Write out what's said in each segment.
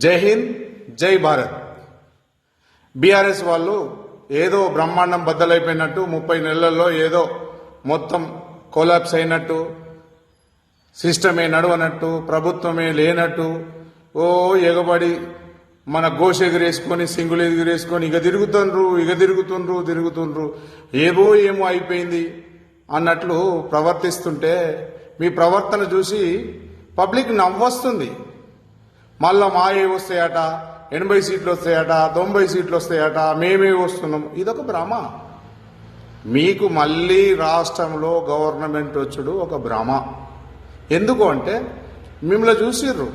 జై హింద్, జై భారత్. బీఆర్ఎస్ వాళ్ళు ఏదో బ్రహ్మాండం బద్దలైపోయినట్టు 30 నెలల్లో ఏదో మొత్తం కొలాప్స్ అయినట్టు, సిస్టమే నడవనట్టు, ప్రభుత్వమే లేనట్టు ఓ ఎగబడి మన ఘోష ఎగిరేసుకొని సింగులు ఎగిరేసుకొని ఇక తిరుగుతుండ్రు ఏమో అయిపోయింది అన్నట్లు ప్రవర్తిస్తుంటే మీ ప్రవర్తన చూసి పబ్లిక్ నవ్వొస్తుంది. మళ్ళా మాయే వస్తాయట, 80 సీట్లు వస్తాయట, 90 సీట్లు వస్తాయట, మేమే వస్తున్నాం. ఇదొక భ్రమ. మీకు మళ్ళీ రాష్ట్రంలో గవర్నమెంట్ వచ్చుడు ఒక భ్రమ. ఎందుకు అంటే మిమ్మల్ని చూసిర్రు.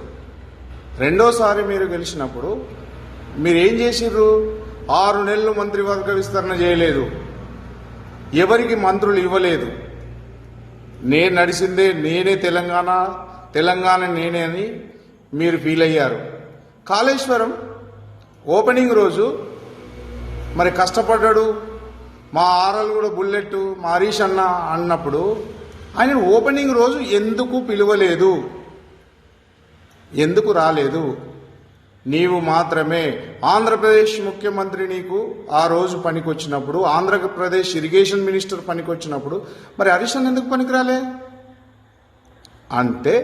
రెండోసారి మీరు గెలిచినప్పుడు మీరేం చేసిర్రు? 6 నెలలు మంత్రివర్గ విస్తరణ చేయలేదు, ఎవరికి మంత్రులు ఇవ్వలేదు. నేను నడిచిందే నేనే, తెలంగాణ నేనే అని మీరు ఫీల్ అయ్యారు. కాళేశ్వరం ఓపెనింగ్ రోజు మరి కష్టపడ్డాడు మా ఆర్ఎల్ కూడా బుల్లెట్ మా హరీష్ అన్న అన్నప్పుడు ఆయన ఓపెనింగ్ రోజు ఎందుకు పిలవలేదు? ఎందుకు రాలేదు? నీవు మాత్రమే ఆంధ్రప్రదేశ్ ముఖ్యమంత్రి నీకు ఆ రోజు పనికొచ్చినప్పుడు, ఆంధ్రప్రదేశ్ ఇరిగేషన్ మినిస్టర్ పనికొచ్చినప్పుడు మరి హరీష్ అన్న ఎందుకు పనికిరాలే? అంటే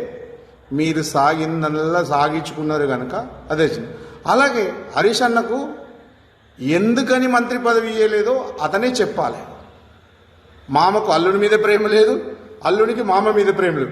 మీరు సాగిందల్లా సాగించుకున్నారు కనుక అదే. అలాగే హరీష్ అన్నకు ఎందుకని మంత్రి పదవి ఇవ్వలేదో అతనే చెప్పాలి. మామకు అల్లుడి మీద ప్రేమ లేదు, అల్లుడికి మామ మీద ప్రేమ లేదు.